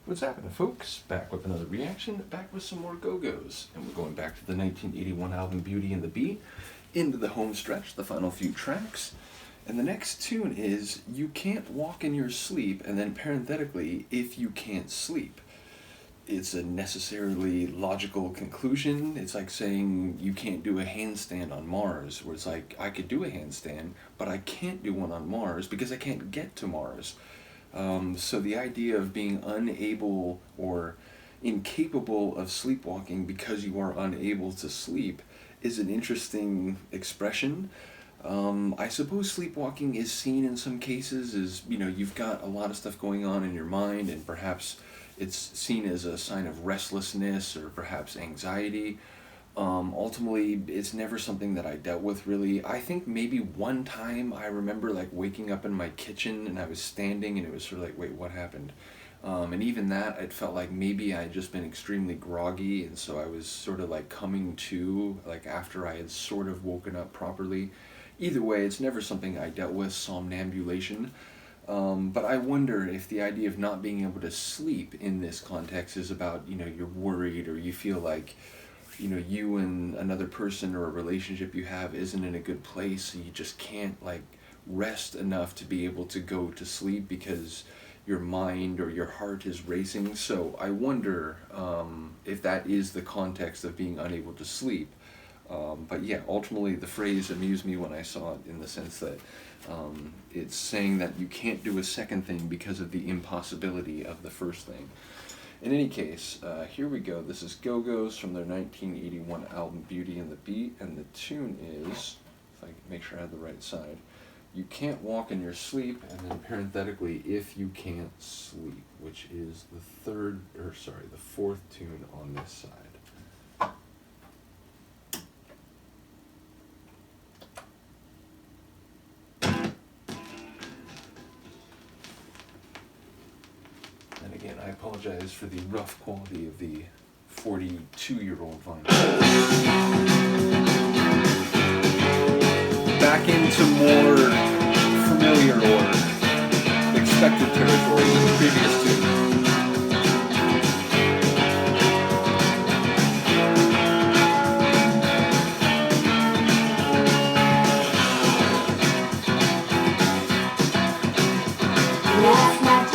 What's happening, folks? Back with another reaction, back with some more Go-Go's. And we're going back to the 1981 album Beauty and the Beat, into the home stretch, the final few tracks. And the next tune is You Can't Walk in Your Sleep, and then parenthetically, If You Can't Sleep. It's a necessarily logical conclusion. It's like saying you can't do a handstand on Mars, where it's like, I could do a handstand, but I can't do one on Mars because I can't get to Mars. So the idea of being unable or incapable of sleepwalking because you are unable to sleep is an interesting expression. I suppose sleepwalking is seen in some cases as, you've got a lot of stuff going on in your mind, and perhaps it's seen as a sign of restlessness or perhaps anxiety. Ultimately, it's never something that I dealt with really. I think maybe one time I remember like waking up in my kitchen and I was standing and it was sort of like, wait, what happened? And even that, it felt like maybe I had just been extremely groggy, and so I was sort of like coming to, like after I had sort of woken up properly. Either way, it's never something I dealt with, somnambulation. But I wonder if the idea of not being able to sleep in this context is about, you're worried or you feel like, you and another person or a relationship you have isn't in a good place, so you just can't like rest enough to be able to go to sleep because your mind or your heart is racing. So I wonder if that is the context of being unable to sleep. But yeah, ultimately the phrase amused me when I saw it, in the sense that it's saying that you can't do a second thing because of the impossibility of the first thing. In any case, here we go. This is Go-Go's from their 1981 album Beauty and the Beat, and the tune is, if I can make sure I have the right side, You Can't Walk in Your Sleep, and then parenthetically, If You Can't Sleep, which is the fourth tune on this side. And again, I apologize for the rough quality of the 42-year-old vinyl. Back into more familiar or expected territory than the previous two. Last night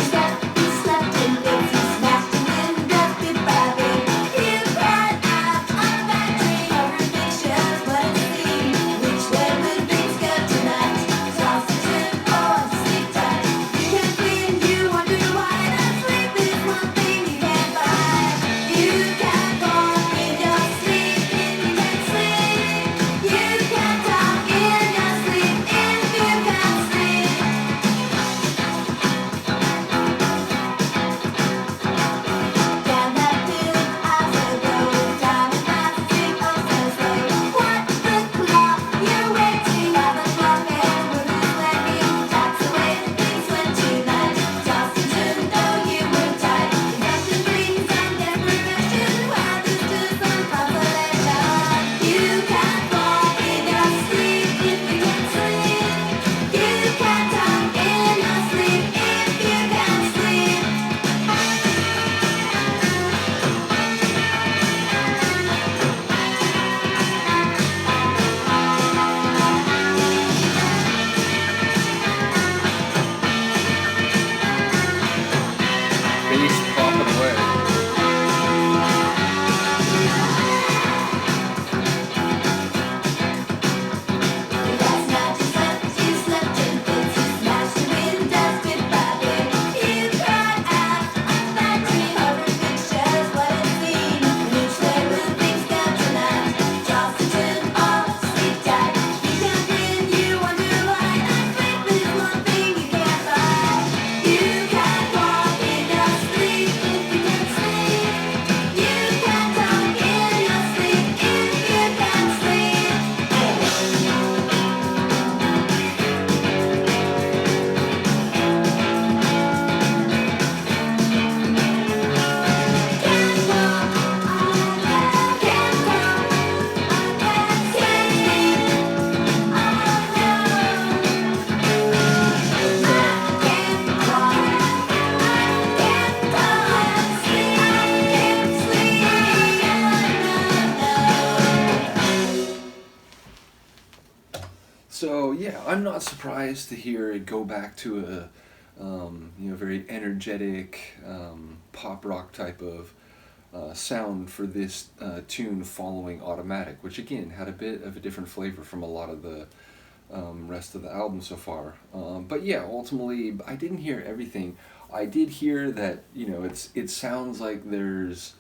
you slept in bed, you smashed him in death before bed. You cried out on a bad dream, horror pictures, what it seemed. Which way will things go tonight? Toss and turn or sleep tight. You can't win, you wonder why not sleep. I'm not surprised to hear it go back to a very energetic pop rock type of sound for this tune following Automatic, which again had a bit of a different flavor from a lot of the rest of the album so far. But yeah, ultimately, I didn't hear everything. I did hear that it sounds like there's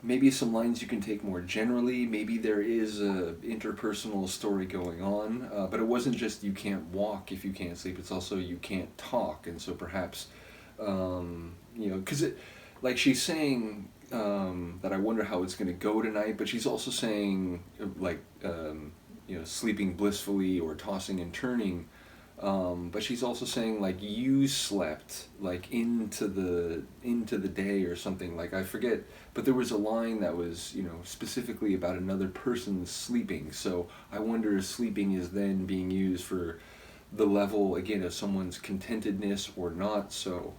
maybe some lines you can take more generally. Maybe there is a interpersonal story going on, but it wasn't just you can't walk if you can't sleep. It's also you can't talk, and so perhaps because like she's saying that I wonder how it's going to go tonight, but she's also saying like sleeping blissfully or tossing and turning. But she's also saying like you slept like into the day or something, like I forget, but there was a line that was specifically about another person sleeping. So I wonder if sleeping is then being used for the level again of someone's contentedness or not. So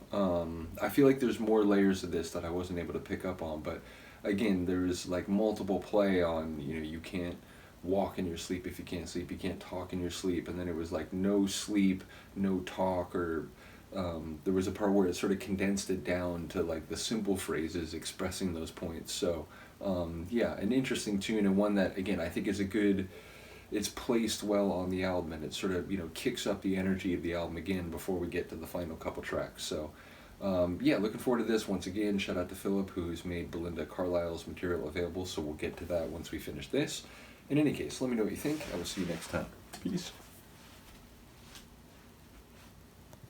I feel like there's more layers of this that I wasn't able to pick up on, but again there's like multiple play on you can't walk in your sleep if you can't sleep, you can't talk in your sleep, and then it was like no sleep, no talk, or there was a part where it sort of condensed it down to like the simple phrases expressing those points. So yeah, an interesting tune, and one that again I think is it's placed well on the album, and it sort of kicks up the energy of the album again before we get to the final couple tracks. So yeah, looking forward to this. Once again, shout out to Philip, who's made Belinda Carlisle's material available, so we'll get to that once we finish this. In any case, let me know what you think. I will see you next time. Peace.